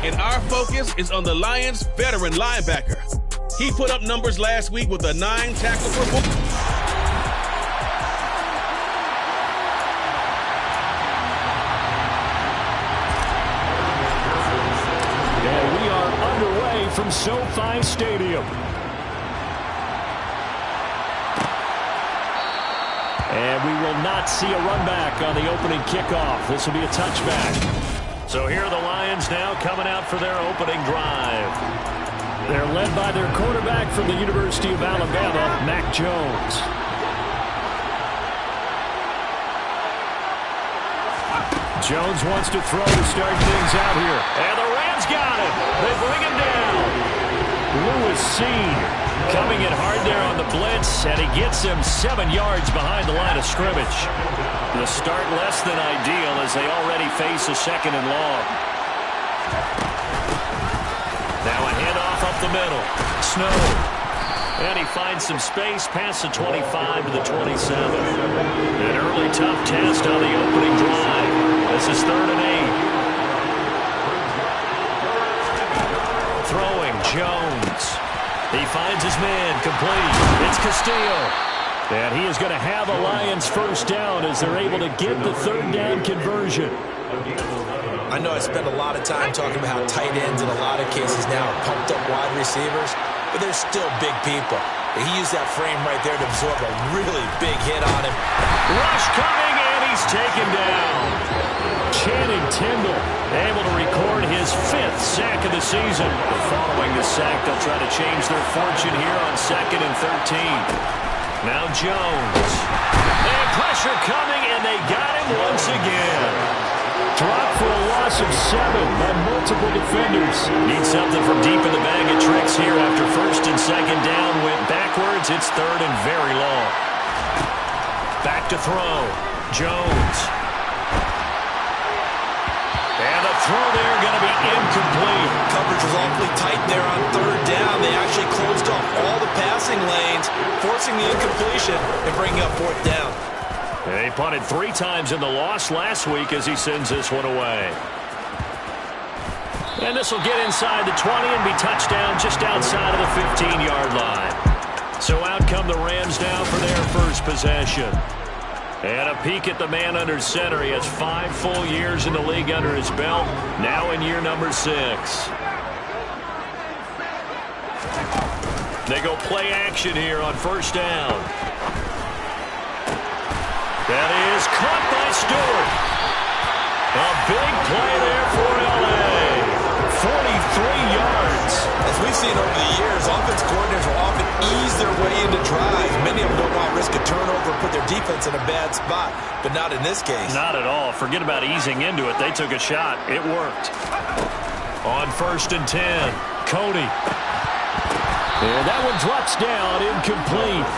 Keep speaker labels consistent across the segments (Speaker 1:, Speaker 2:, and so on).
Speaker 1: and our focus is on the Lions' veteran linebacker. He put up numbers last week with a 9 tackle performance.
Speaker 2: And we are underway from SoFi Stadium. And we will not see a run back on the opening kickoff. This will be a touchback. So here are the Lions now coming out for their opening drive. They're led by their quarterback from the University of Alabama, Mac Jones. Jones wants to throw to start things out here. And the Rams got him. They bring him down. Lewis Senior coming in hard there on the blitz, and he gets him 7 yards behind the line of scrimmage. The start less than ideal as they already face a 2nd and long. Now a handoff up the middle. Snow. And he finds some space past the 25 to the 27. An early tough test on the opening drive. This is 3rd and 8. Throwing Jones. He finds his man complete. It's Castillo. And he is going to have a Lions first down as they're able to get the 3rd down conversion.
Speaker 3: I know I spend a lot of time talking about how tight ends in a lot of cases now are pumped up wide receivers, but they're still big people. He used that frame right there to absorb a really big hit on him.
Speaker 2: Rush coming, and he's taken down. Channing Tindall able to record his 5th sack of the season. Following the sack, they'll try to change their fortune here on 2nd and 13. Now Jones. And pressure coming, and they got him once again. Dropped for a loss of 7 by multiple defenders. Need something from deep in the bag of tricks here after 1st and 2nd down. Went backwards. It's 3rd and very long. Back to throw. Jones. And the throw there going to be incomplete.
Speaker 3: Coverage was awfully tight there on 3rd down. They actually closed off all the passing lanes, forcing the incompletion and bringing up 4th down.
Speaker 2: And he punted 3 times in the loss last week as he sends this one away. And this will get inside the 20 and be touchdown just outside of the 15-yard line. So out come the Rams now for their first possession. And a peek at the man under center. He has 5 full years in the league under his belt, now in year number 6. They go play action here on 1st down. That is caught by Stewart. A big play there for L.A. 43 yards.
Speaker 3: As we've seen over the years, offense coordinators will often ease their way into drives. Many of them don't want to risk a turnover and put their defense in a bad spot, but not in this case.
Speaker 2: Not at all. Forget about easing into it. They took a shot. It worked. On 1st and 10, Cody. And that one drops down, incomplete.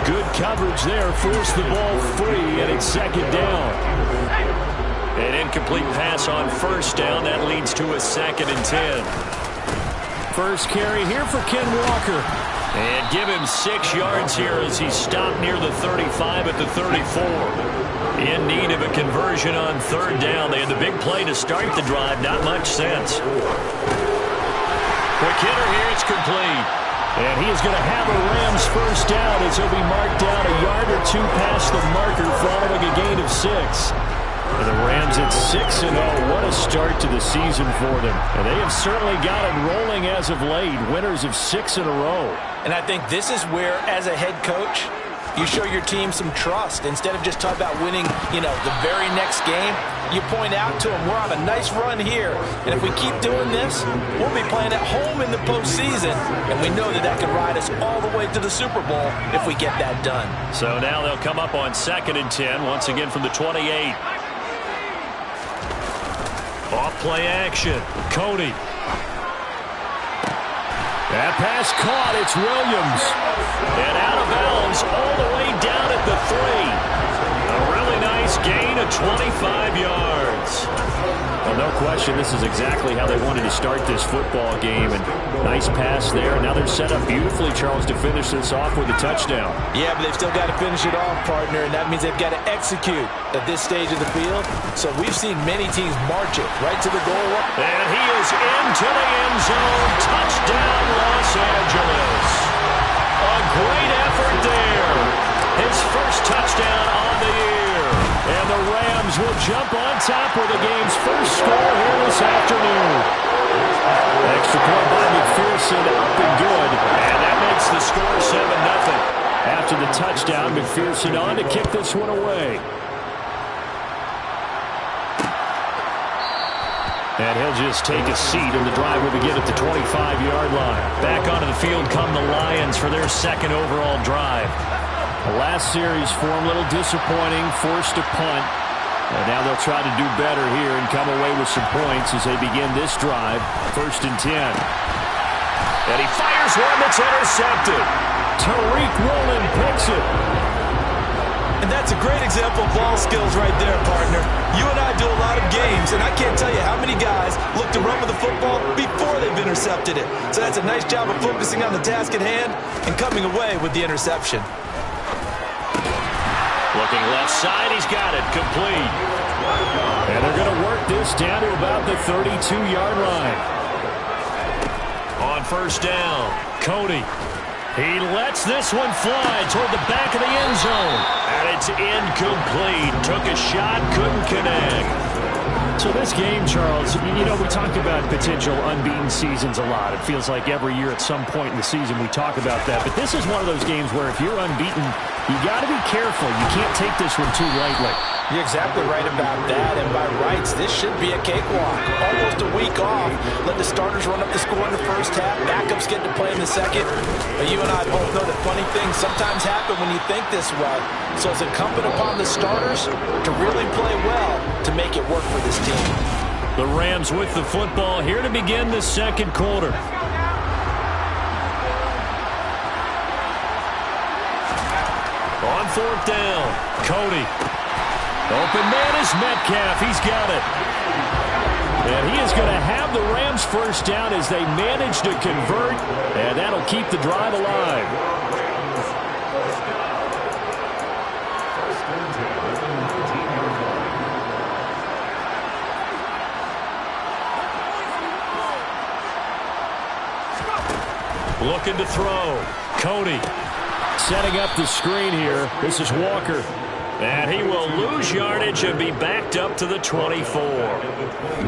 Speaker 2: Good coverage there, forced the ball free, and it's 2nd down. An incomplete pass on 1st down. That leads to a 2nd and 10. First carry here for Ken Walker. And give him 6 yards here as he stopped near the 35 at the 34. In need of a conversion on 3rd down. They had the big play to start the drive. Not much sense. Quick hitter here. It's complete. And he is going to have a Rams first down as he'll be marked down a yard or 2 past the marker following a gain of 6. And the Rams at 6-0. What a start to the season for them. And they have certainly got it rolling as of late. Winners of 6 in a row.
Speaker 3: And I think this is where, as a head coach, you show your team some trust. Instead of just talking about winning, the very next game, you point out to them, we're on a nice run here. And if we keep doing this, we'll be playing at home in the postseason. And we know that can ride us all the way to the Super Bowl if we get that done.
Speaker 2: So now they'll come up on 2nd and 10, once again from the 28. Off play action. Cody. That pass caught. It's Williams. And out of bounds all the way down at the 3. A really nice gain of 25 yards. Well, no question, this is exactly how they wanted to start this football game. And nice pass there. Now they're set up beautifully, Charles, to finish this off with a touchdown.
Speaker 3: Yeah, but they've still got to finish it off, partner, and that means they've got to execute at this stage of the field. So we've seen many teams march it right to the goal line.
Speaker 2: And he is in to the end zone. Touchdown, Los Angeles. A great effort there. His first touchdown on the year. And the Rams will jump on top with the game's first score here this afternoon. Extra point by McPherson, up and good. And that makes the score 7-0. After the touchdown, McPherson on to kick this one away. And he'll just take a seat, and the drive will begin at the 25-yard line. Back onto the field come the Lions for their second overall drive. The last series for them, a little disappointing, forced to punt. And now they'll try to do better here and come away with some points as they begin this drive. 1st and 10. And he fires one that's intercepted. Tariq Woolen picks it.
Speaker 3: And that's a great example of ball skills right there, partner. You and I do a lot of games, and I can't tell you how many guys look to run with the football before they've intercepted it. So that's a nice job of focusing on the task at hand and coming away with the interception.
Speaker 2: Looking left side, he's got it, complete. And they're going to work this down to about the 32-yard line. On 1st down, Cody. He lets this one fly toward the back of the end zone. And it's incomplete. Took a shot, couldn't connect. So this game, Charles, you know, we talk about potential unbeaten seasons a lot. It feels like every year at some point in the season we talk about that. But this is one of those games where if you're unbeaten, you got to be careful. You can't take this one too lightly.
Speaker 3: You're exactly right about that, and by rights, this should be a cakewalk. Almost a week off. Let the starters run up the score in the first half. Backups get to play in the second. But you and I both know that funny things sometimes happen when you think this way. So it's incumbent upon the starters to really play well to make it work for this team.
Speaker 2: The Rams with the football here to begin the second quarter. On 4th down, Cody. Open man is Metcalf. He's got it. And he is going to have the Rams first down as they manage to convert. And that'll keep the drive alive. Looking to throw. Cody. Setting up the screen here. This is Walker. And he will lose yardage and be backed up to the 24.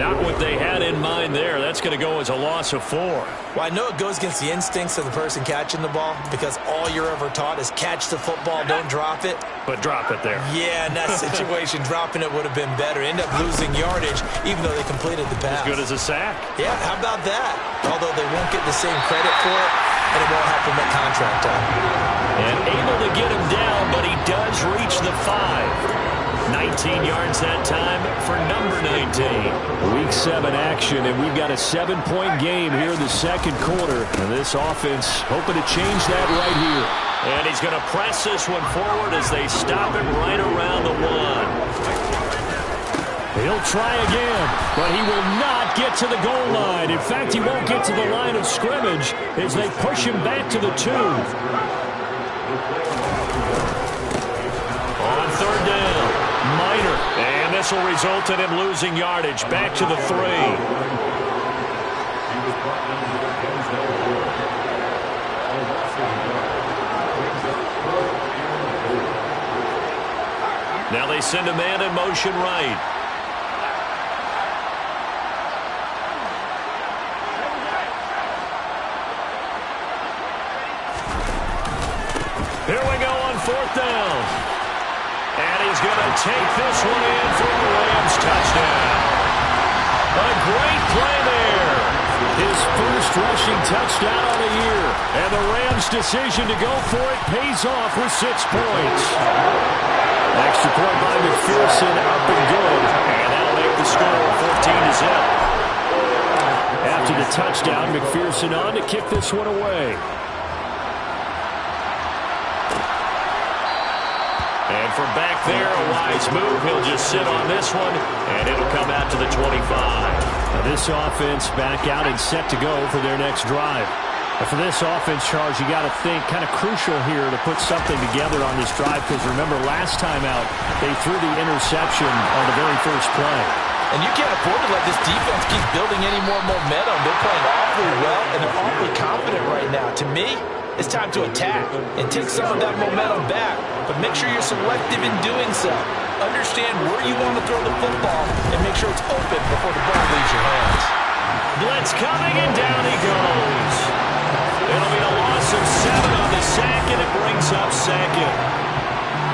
Speaker 2: Not what they had in mind there. That's going to go as a loss of 4.
Speaker 3: Well, I know it goes against the instincts of the person catching the ball because all you're ever taught is catch the football, don't drop it.
Speaker 2: But drop it there.
Speaker 3: Yeah, in that situation, dropping it would have been better. End up losing yardage even though they completed the pass.
Speaker 2: As good as a sack.
Speaker 3: Yeah, how about that? Although they won't get the same credit for it, and it won't help them at contract time.
Speaker 2: And able to get him down, but he does reach the 5. 19 yards that time for number 19. Week 7 action, and we've got a 7-point game here in the second quarter. And this offense hoping to change that right here. And he's going to press this one forward as they stop him right around the 1. He'll try again, but he will not get to the goal line. In fact, he won't get to the line of scrimmage as they push him back to the 2. On 3rd down, Minor. And this will result in him losing yardage back to the 3. Now they send a man in motion right. Here we go on 4th down. And he's going to take this one in for a Rams touchdown. A great play there. His first rushing touchdown of the year. And the Rams' decision to go for it pays off with 6 points. Extra point by McPherson, up and good. And that'll make the score 14-0. After the touchdown, McPherson on to kick this one away. And from back there, a wise move. He'll just sit on this one, and it'll come out to the 25. Now this offense back out and set to go for their next drive. But for this offense, Charles, you got to think kind of crucial here to put something together on this drive because remember last time out, they threw the interception on the very first play.
Speaker 3: And you can't afford to let this defense keep building any more momentum. They're playing awfully well, and they're awfully confident right now. To me, it's time to attack and take some of that momentum back. But make sure you're selective in doing so. Understand where you want to throw the football and make sure it's open before the ball leaves your hands.
Speaker 2: Blitz coming, and down he goes. It'll be a loss of 7 on the sack, and it brings up second.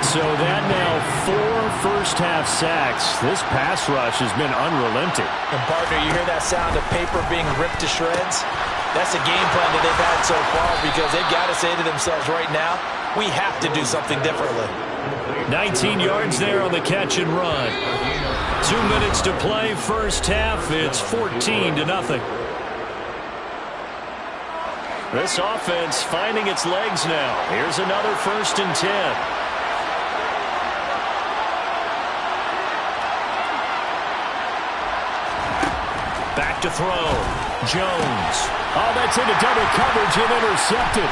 Speaker 2: So that now 4 first-half sacks. This pass rush has been unrelenting.
Speaker 3: And, partner, you hear that sound of paper being ripped to shreds? That's the game plan that they've had so far because they've got to say to themselves right now, we have to do something differently.
Speaker 2: 19 yards there on the catch and run. 2 minutes to play first half. It's 14-0. This offense finding its legs now. Here's another 1st and 10. Back to throw. Jones. Oh, that's into double coverage and intercepted.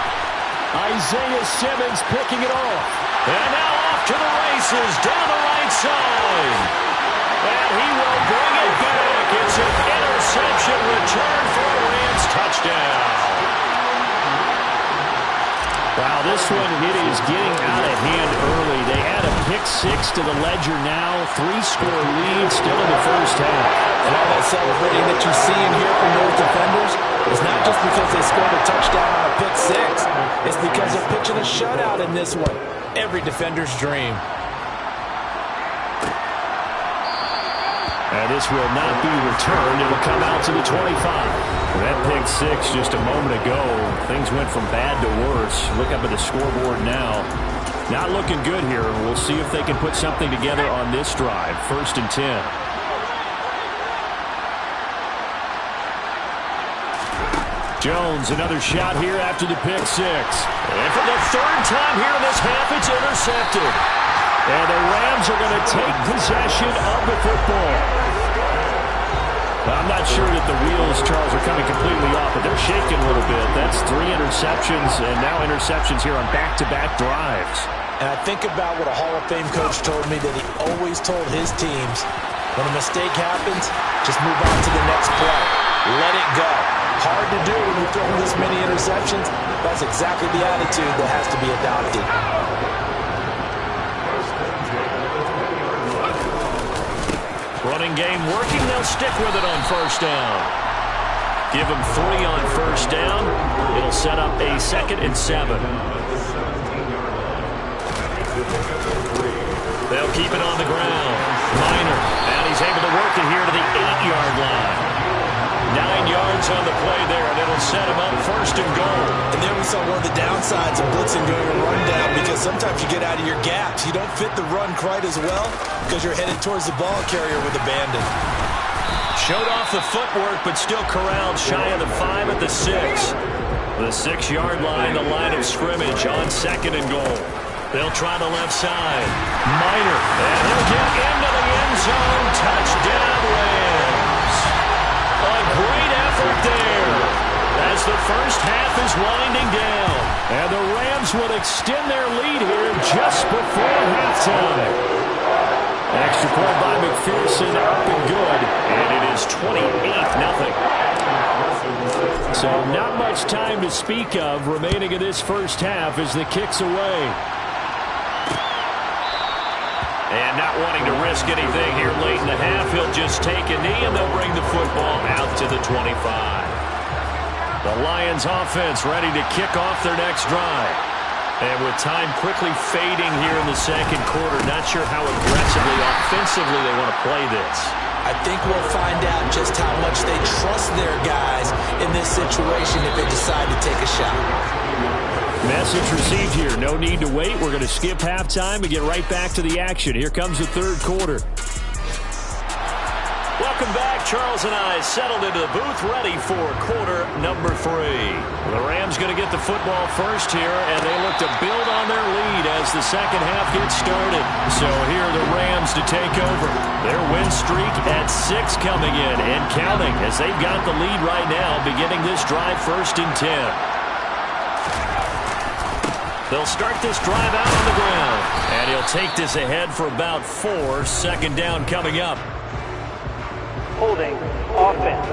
Speaker 2: Isaiah Simmons picking it off. And now off to the races down the right side. And he will bring it back. It's an interception return for a Rams touchdown. Wow, this one, it is getting out of hand early. They add a pick-6 to the ledger now. 3-score lead still in the first half.
Speaker 3: And all that celebrating that you see and hear from those defenders is not just because they scored a touchdown on a pick-6. It's because they're pitching a shutout in this one. Every defender's dream.
Speaker 2: And this will not be returned. It will come out to the 25. That pick-6 just a moment ago. Things went from bad to worse. Look up at the scoreboard now. Not looking good here. We'll see if they can put something together on this drive. 1st and 10. Jones, another shot here after the pick-6. And for the 3rd time here in this half, it's intercepted. And the Rams are going to take possession of the football. I'm not sure that the wheels, Charles, are coming completely off, but they're shaking a little bit. That's 3 interceptions, and now interceptions here on back-to-back drives.
Speaker 3: And I think about what a Hall of Fame coach told me that he always told his teams, when a mistake happens, just move on to the next play. Let it go. Hard to do when you're throwing this many interceptions. That's exactly the attitude that has to be adopted.
Speaker 2: Running game working. They'll stick with it on 1st down. Give them 3 on 1st down. It'll set up a 2nd and 7. They'll keep it on the ground. Minor. And he's able to work it here to the 8-yard line. 9 yards on the play there, and it'll set him up 1st and goal.
Speaker 3: And there we saw one of the downsides of blitzing during a rundown, because sometimes you get out of your gaps. You don't fit the run quite as well because you're headed towards the ball carrier with abandon.
Speaker 2: Showed off the footwork, but still corralled shy of the 5 at the 6. The 6-yard line, the line of scrimmage on 2nd and goal. They'll try the left side. Minor, and he'll get into the end zone. Touchdown, Rams. A great effort there as the first half is winding down. And the Rams will extend their lead here just before halftime. Extra point by McPherson, up and good. And it is 28-0. So not much time to speak of remaining in this first half as the kick's away. And not wanting to risk anything here late in the half, he'll just take a knee and they'll bring the football out to the 25. The Lions offense ready to kick off their next drive. And with time quickly fading here in the 2nd quarter, not sure how aggressively, offensively they want to play this.
Speaker 3: I think we'll find out just how much they trust their guys in this situation if they decide to take a shot.
Speaker 2: Message received here. No need to wait. We're going to skip halftime and get right back to the action. Here comes the 3rd quarter. Welcome back. Charles and I settled into the booth ready for quarter number 3. The Rams going to get the football first here, and they look to build on their lead as the second half gets started. So here are the Rams to take over. Their win streak at 6 coming in and counting as they've got the lead right now beginning this drive 1st and 10. They'll start this drive out on the ground. And he'll take this ahead for about 4. 2nd down coming up.
Speaker 4: holding offense.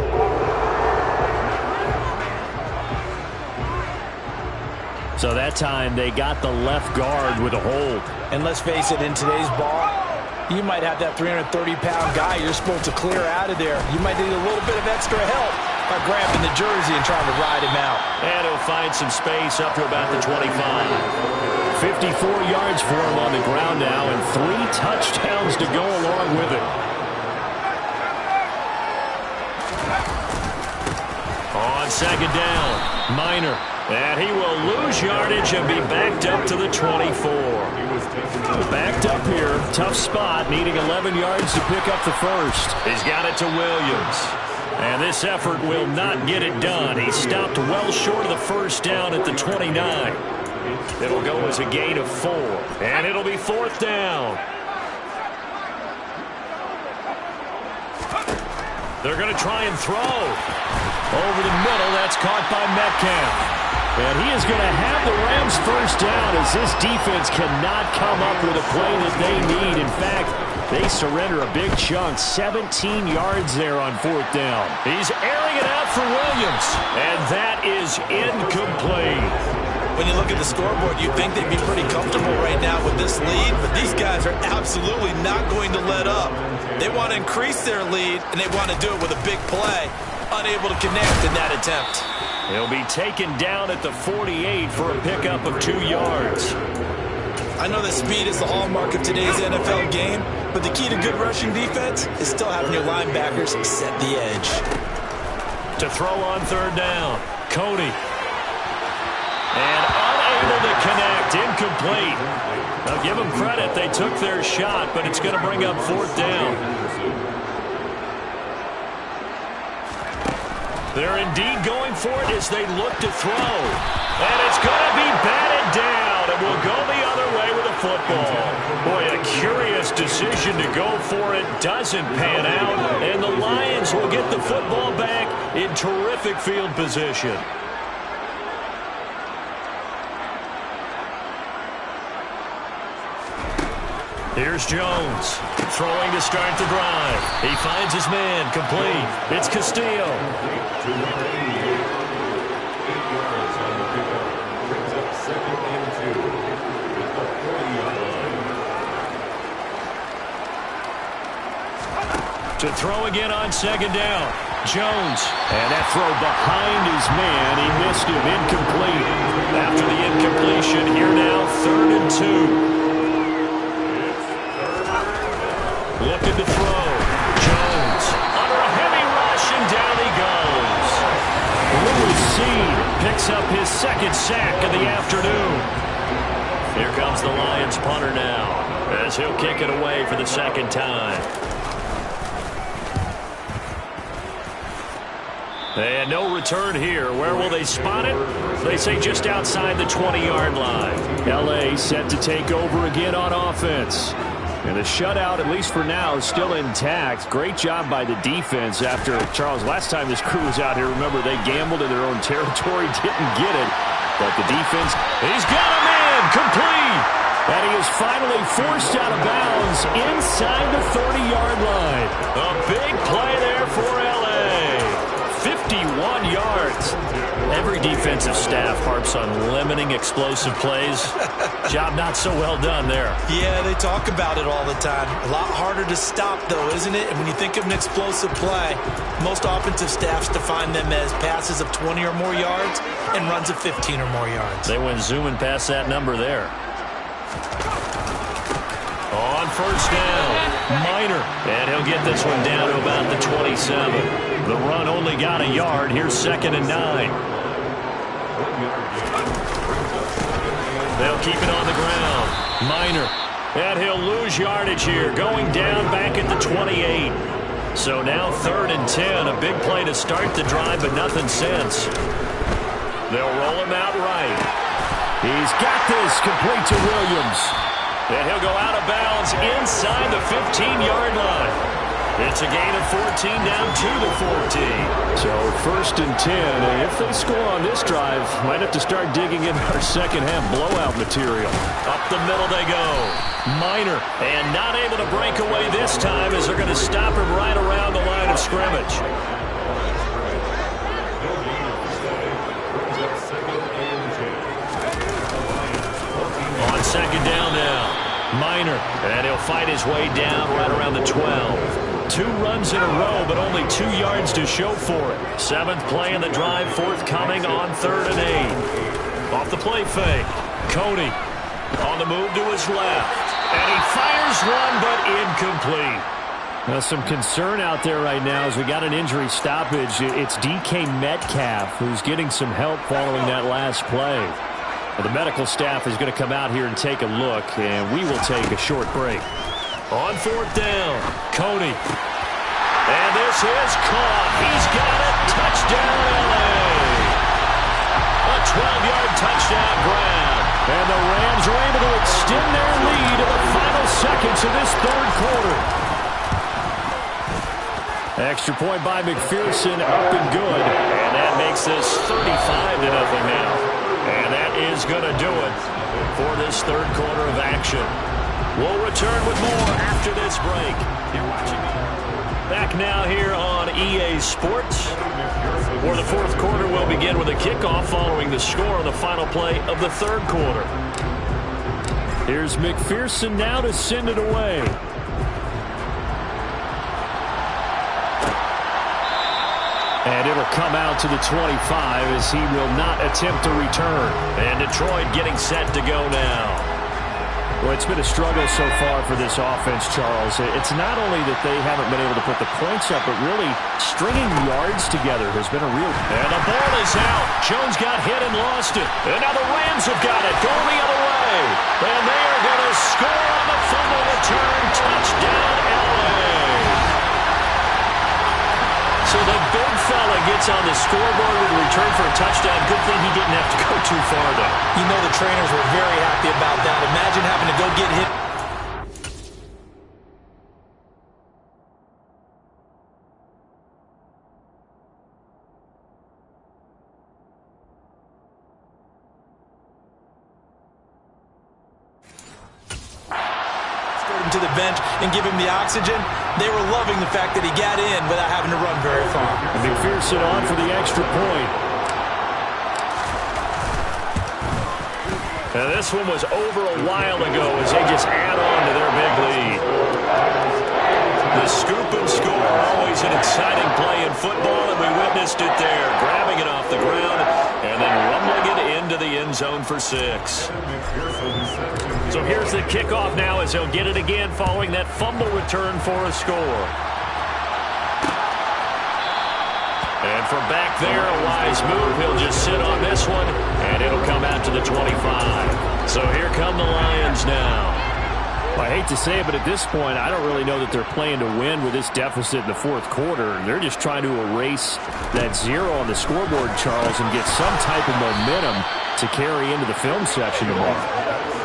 Speaker 2: So that time they got the left guard with a hold.
Speaker 3: And let's face it, in today's ball, you might have that 330-pound guy you're supposed to clear out of there. You might need a little bit of extra help by grabbing the jersey and trying to ride him out.
Speaker 2: And he'll find some space up to about the 25. 54 yards for him on the ground now, and 3 touchdowns to go along with it. On second down, Minor. And he will lose yardage and be backed up to the 24. Backed up here, tough spot, needing 11 yards to pick up the first. He's got it to Williams. And this effort will not get it done. He stopped well short of the first down at the 29. It'll go as a gain of 4. And it'll be 4th down. They're going to try and throw. Over the middle, that's caught by Metcalf. And he is going to have the Rams first down as this defense cannot come up with a play that they need. In fact, they surrender a big chunk, 17 yards there on 4th down. He's airing it out for Williams, and that is incomplete.
Speaker 3: When you look at the scoreboard, you'd think they'd be pretty comfortable right now with this lead, but these guys are absolutely not going to let up. They want to increase their lead, and they want to do it with a big play. Unable to connect in that attempt.
Speaker 2: He'll be taken down at the 48 for a pickup of 2 yards.
Speaker 3: I know that speed is the hallmark of today's NFL game, but the key to good rushing defense is still having your linebackers set the edge.
Speaker 2: To throw on 3rd down, Cody. And unable to connect, incomplete. Now give them credit, they took their shot, but it's going to bring up 4th down. They're indeed going for it as they look to throw. And it's going to be batted down. It will go the other way with a football. Boy, a curious decision to go for it. Doesn't pan out. And the Lions will get the football back in terrific field position. Here's Jones, throwing to start the drive. He finds his man, complete. It's Castillo. To throw again on 2nd down, Jones. And that throw behind his man, he missed him, incomplete. After the incompletion, here now, 3rd and 2. Looking to throw. Jones under a heavy rush, and down he goes. Louis Seed picks up his 2nd sack of the afternoon. Here comes the Lions punter now, as he'll kick it away for the 2nd time. And no return here. Where will they spot it? They say just outside the 20-yard line. L.A. set to take over again on offense. And the shutout, at least for now, is still intact. Great job by the defense after, Charles, last time this crew was out here, remember, they gambled in their own territory, didn't get it. But the defense, he's got a man, complete. And he is finally forced out of bounds inside the 30-yard line. A big play there for L.A. 51 yards. Every defensive staff harps on limiting explosive plays. Job not so well done there.
Speaker 3: Yeah, they talk about it all the time. A lot harder to stop, though, isn't it? And when you think of an explosive play, most offensive staffs define them as passes of 20 or more yards and runs of 15 or more yards.
Speaker 2: They went zooming past that number there. On 1st down, Minor. And he'll get this one down to about the 27. The run only got a yard. Here's 2nd and 9. They'll keep it on the ground. Minor. And he'll lose yardage here. Going down back at the 28. So now 3rd and 10. A big play to start the drive, but nothing since. They'll roll him out right. He's got this, complete to Williams. And he'll go out of bounds inside the 15-yard line. It's a gain of 14, down 2-14. So 1st and 10. And if they score on this drive, might have to start digging in our second half blowout material. Up the middle they go. Minor, and not able to break away this time as they're going to stop him right around the line of scrimmage. On 2nd down now. Minor, and he'll fight his way down right around the 12. 2 runs in a row, but only 2 yards to show for it. 7th play in the drive, forthcoming on 3rd and 8. Off the play fake. Cody on the move to his left. And he fires one, but incomplete. Now, some concern out there right now as we got an injury stoppage. It's DK Metcalf who's getting some help following that last play. The medical staff is going to come out here and take a look, and we will take a short break. On 4th down, Cody. And this is caught. He's got it. Touchdown, L.A. A 12-yard touchdown grab. And the Rams are able to extend their lead in the final seconds of this 3rd quarter. Extra point by McPherson, up and good. And that makes this 35-0 now. And that is going to do it for this 3rd quarter of action. We'll return with more after this break. You're watching back now here on EA Sports, where the 4th quarter will begin with a kickoff following the score on the final play of the 3rd quarter. Here's McPherson now to send it away. And it'll come out to the 25 as he will not attempt to return. And Detroit getting set to go now. Well, it's been a struggle so far for this offense, Charles. It's not only that they haven't been able to put the points up, but really stringing yards together has been a real... And the ball is out. Jones got hit and lost it. And now the Rams have got it. Going the other way. And they are going to score on the fumble return. Touchdown, L.A. So the big fella gets on the scoreboard with a return for a touchdown. Good thing he didn't have to go too far, though.
Speaker 3: You know the trainers were very happy about that. Imagine having to go get hit. To the bench and give him the oxygen. They were loving the fact that he got in without having to run very far.
Speaker 2: McPherson on for the extra point. Now this one was over a while ago as they just add on to their big lead. The scoop and score, always an exciting play in football, and we witnessed it there, grabbing it off the ground and then rumbling it into the end zone for 6. So here's the kickoff now as he'll get it again following that fumble return for a score. And from back there, a wise move. He'll just sit on this one, and it'll come out to the 25. So here come the Lions now. Well, I hate to say it, but at this point, I don't really know that they're playing to win with this deficit in the 4th quarter. They're just trying to erase that 0 on the scoreboard, Charles, and get some type of momentum to carry into the film section tomorrow.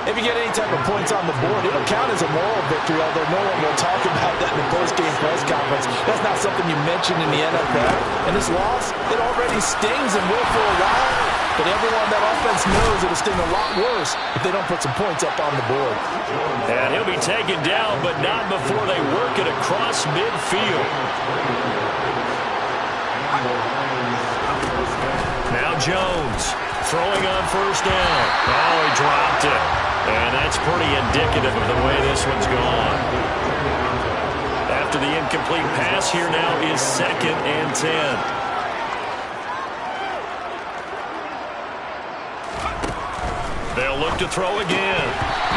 Speaker 3: If you get any type of points on the board, it'll count as a moral victory, although no one will talk about that in the post-game press conference. That's not something you mention in the NFL. And this loss, it already stings and will for a while. But everyone on that offense knows it'll sting a lot worse if they don't put some points up on the board.
Speaker 2: And he'll be taken down, but not before they work it across midfield. Now Jones throwing on 1st down. Oh, he dropped it. And that's pretty indicative of the way this one's gone. After the incomplete pass, here now is 2nd and 10. They'll look to throw again.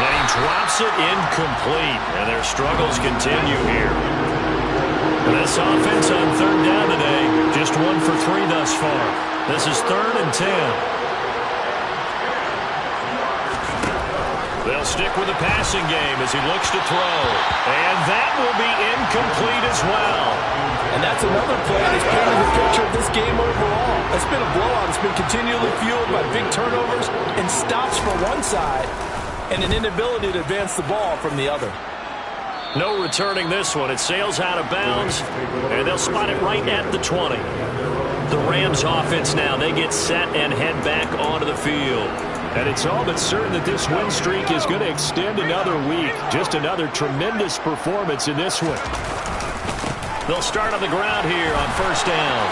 Speaker 2: Then he drops it incomplete. And their struggles continue here. This offense on 3rd down today, just 1 for 3 thus far. This is 3rd and 10. They'll stick with the passing game as he looks to throw. And that will be incomplete as well.
Speaker 3: And that's another play that's painting the picture of this game overall. It's been a blowout. It's been continually fueled by big turnovers and stops for one side and an inability to advance the ball from the other.
Speaker 2: No returning this one. It sails out of bounds, and they'll spot it right at the 20. The Rams offense now, they get set and head back onto the field. And it's all but certain that this win streak is going to extend another week. Just another tremendous performance in this one. They'll start on the ground here on first down.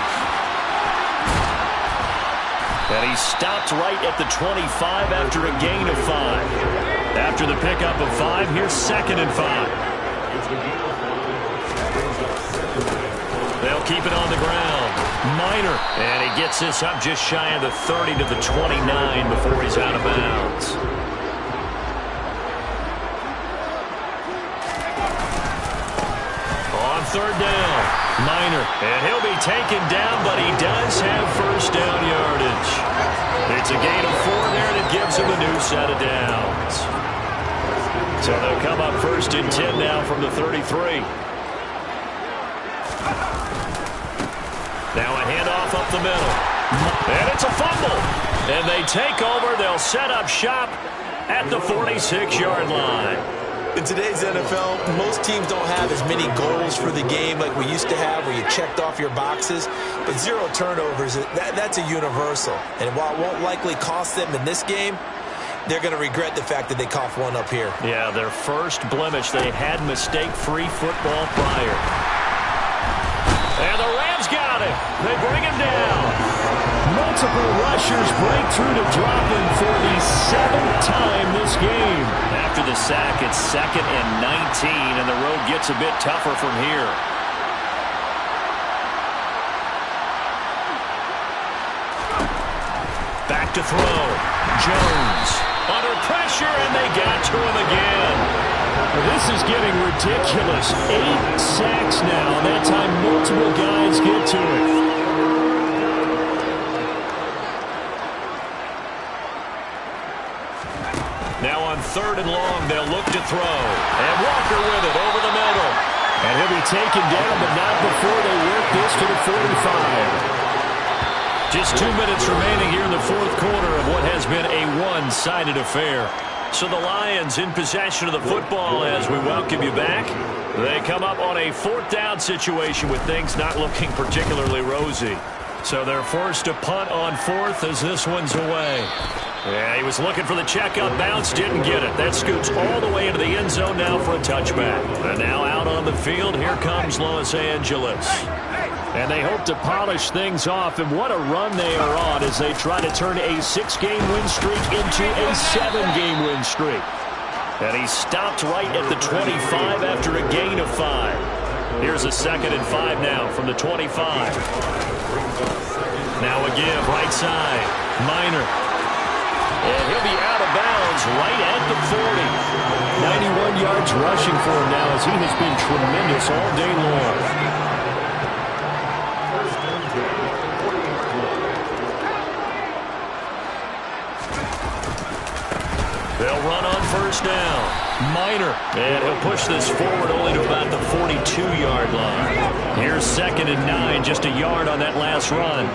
Speaker 2: And he stopped right at the 25 after a gain of 5. After the pickup of 5, here's 2nd and 5. They'll keep it on the ground. Minor. And he gets this up just shy of the 30 to the 29 before he's out of bounds. On 3rd down, Minor. And he'll be taken down, but he does have first down yardage. It's a gain of 4 there that gives him a new set of downs. So they'll come up 1st and 10 now from the 33. Now a handoff up the middle. And it's a fumble. And they take over. They'll set up shop at the 46-yard line.
Speaker 3: In today's NFL, most teams don't have as many goals for the game like we used to have where you checked off your boxes. But 0 turnovers, that's a universal. And while it won't likely cost them in this game, they're going to regret the fact that they coughed one up here.
Speaker 2: Yeah, their first blemish. They had mistake-free football prior. And the Rams got him. They bring him down. Multiple rushers break through to drop him for the 7th time this game. After the sack, it's 2nd and 19, and the road gets a bit tougher from here. Back to throw. Jones under pressure, and they got to him again. This is getting ridiculous. 8 sacks now. That time multiple guys get to it. Now on 3rd and long, they'll look to throw. And Walker with it over the middle. And he'll be taken down, but not before they work this to the 45. Just 2 minutes remaining here in the 4th quarter of what has been a one-sided affair. So the Lions in possession of the football as we welcome you back. They come up on a 4th down situation with things not looking particularly rosy. So they're forced to punt on 4th as this one's away. Yeah, he was looking for the checkup bounce, didn't get it. That scoots all the way into the end zone now for a touchback. And now out on the field, here comes Los Angeles. And they hope to polish things off, and what a run they are on as they try to turn a 6-game win streak into a 7-game win streak. And he stopped right at the 25 after a gain of 5. Here's a 2nd and 5 now from the 25. Now a give, right side, Minor. And he'll be out of bounds right at the 40. 91 yards rushing for him now as he has been tremendous all day long. They'll run on 1st down. Minor. And he'll push this forward only to about the 42-yard line. Here's 2nd and 9, just a yard on that last run.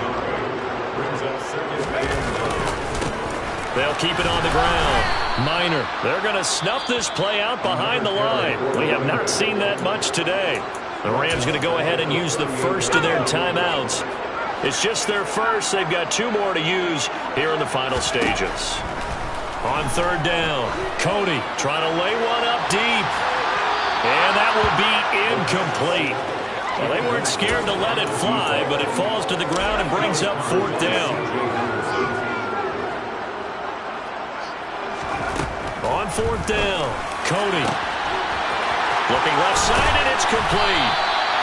Speaker 2: They'll keep it on the ground. Minor. They're going to snuff this play out behind the line. We have not seen that much today. The Rams going to go ahead and use the first of their timeouts. It's just their first. They've got 2 more to use here in the final stages. On 3rd down, Cody trying to lay one up deep. And that will be incomplete. Well, they weren't scared to let it fly, but it falls to the ground and brings up 4th down. On 4th down, Cody. Looking left side, and it's complete.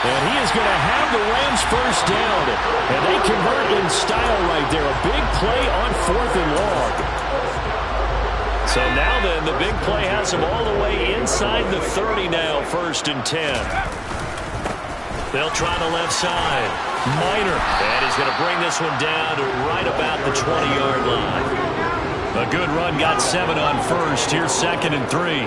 Speaker 2: And he is going to have the Rams first down. And they convert in style right there. A big play on 4th and long. So now then, the big play has them all the way inside the 30 now, 1st and 10. They'll try the left side. Minor. And he's going to bring this one down to right about the 20-yard line. A good run, got 7 on 1st. Here's 2nd and 3.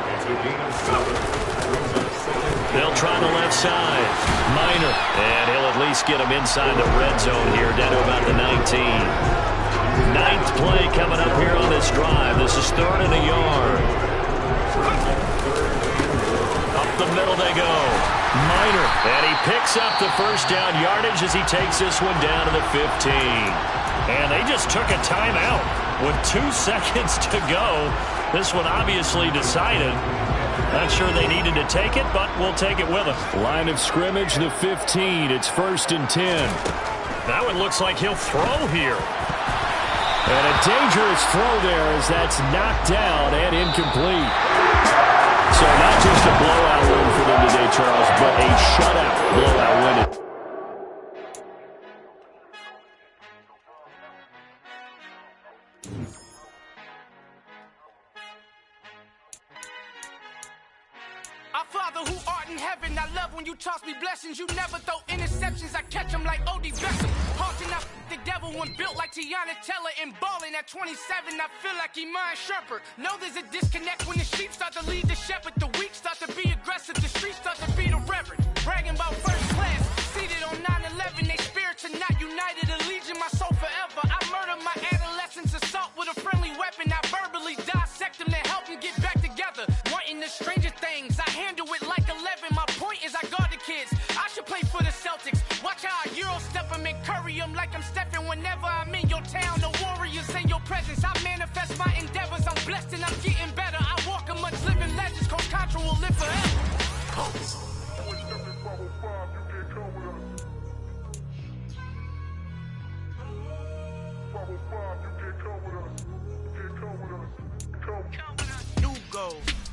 Speaker 2: They'll try the left side. Minor. And he'll at least get him inside the red zone here, down to about the 19. 9th play coming up here on this drive. This is 3rd and a yard. Up the middle they go. Minor. And he picks up the first down yardage as he takes this one down to the 15. And they just took a timeout with 2 seconds to go. This one obviously decided. Not sure they needed to take it, but we'll take it with them. Line of scrimmage, the 15. It's 1st and 10. That one looks like he'll throw here. And a dangerous throw there as that's knocked down and incomplete. So not just a blowout win for them today, Charles, but a shutout blowout win.
Speaker 4: Our Father who art in heaven, I love when you toss me blessings. You never throw interceptions, I catch them like O.D. Beckham. Haunting up the devil, one built like Tiana Teller. And balling at 27, I feel like Iman Shumpert. Know there's a disconnect when the sheep start to lead the shepherd. The weak start to be aggressive, the streets start to be the reverend. Bragging about first class, seated on 9/11. They spirits are not united, a legion, my soul forever. I murder my adolescence, assault with a friendly weapon. I verbally dissect them to help them get back together. Wanting the stranger things, I handle it like 11. My point is I guard the kids. I should play for the Celtics. Watch how I Euro step them and curry them like I'm Stephen. Whenever I'm in your town, the warriors in your presence. I manifest my endeavors. I'm blessed and I'm getting better. I walk amongst living legends. Coach Contra will live forever.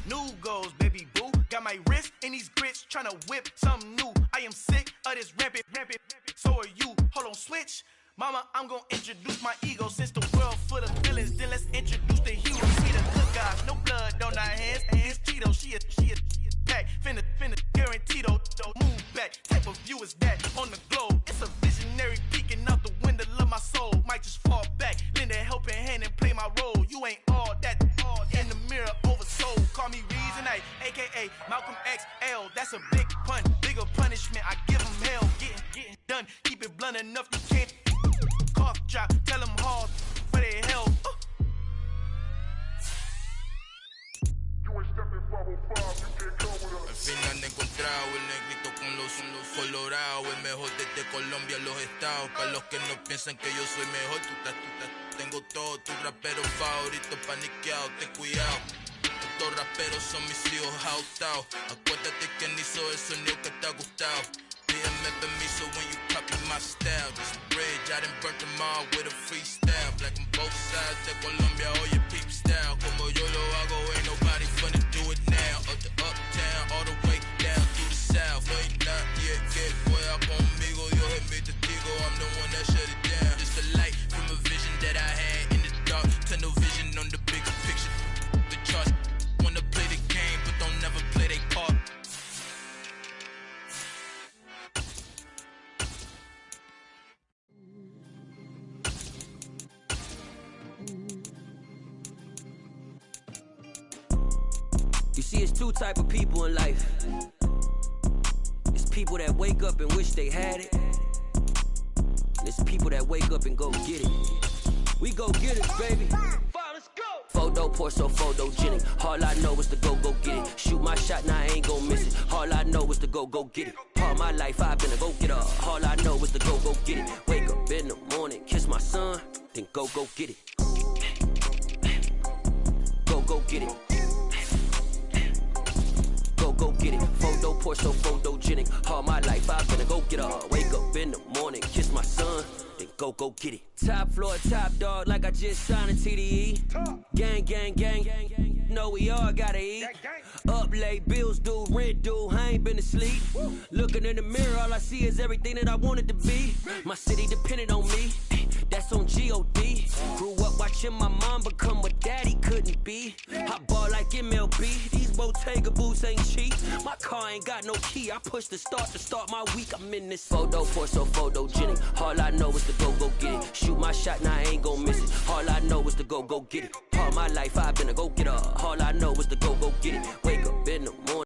Speaker 4: New goals, baby boo. Got my wrist in these grits, tryna whip something new. I am sick of this rampant. So are you. Hold on, switch. Mama, I'm gonna introduce my ego. Since the world full of villains, then let's introduce the hero. We the good guys, no blood on our hands. Hands Cheeto, she a pack. Finna guaranteed though. Move back, type of view is that on the globe. It's a visionary peeking out the window of my soul. Might just fall back, lend a helping hand and play my role. You ain't all that. In the mirror, oversold. Call me Reason A, a.k.a. Malcolm XL. That's a big pun, bigger punishment. I give them hell, getting done. Keep it blunt enough, you can't. Cough drop, tell them hard for their hell.
Speaker 5: Al final he encontrado el negrito con los colorados. El mejor desde Colombia, los estados. Para los que no piensan que yo soy mejor, tengo todo, tus raperos favoritos paniqueados, ten cuidado. Estos raperos son mis hijos adoptados. Acuérdate quién hizo el sonido que te ha gustado. Pídeme permiso when you copy my style. This bridge, I done burnt them all with a freestyle. Black on both sides de Colombia, oye peep style. Como yo lo hago, ain't nobody finna do it now. Up the uptown, all the way down through the south. Ain't not yet, que pueda conmigo. Dios es mi testigo, I'm the one that shut it down. Just a light from a vision that I had in the dark. Tunnel vision on the bigger picture. The charts wanna play the game, but don't never play their part.
Speaker 6: You see, it's 2 type of people in life. It's people that wake up and wish they had it. And it's people that wake up and go get it. We go get it, baby. Let's go. Photo pour so photogenic. All I know is to go get it. Shoot my shot, now I ain't gon' miss it. All I know is to go get it. All my life I've been a go getter. All I know is to go get it. Wake up in the morning, kiss my son, then go get it. Go get it. Go get it. Photo pour so photogenic. All my life I've been a go getter. Wake up in the morning, kiss my son, then go get it. Top floor, top dog, like I just signed a TDE. Gang. Know we all gotta eat. Up late, bills due, rent due, I ain't been asleep. Looking in the mirror, all I see is everything that I wanted to be. My city depended on me, that's on G.O.D. Grew up watching my mom become what daddy couldn't be. I ball like MLB, these Bottega boots ain't cheap. My car ain't got no key, I push the start to start my week. I'm in this photo pour so photogenic. All I know is to go get it. Shoot my shot, now I ain't gon' miss it. All I know is to go get it. All my life I've been a go-getter. All I know is to go get it. Wake up in the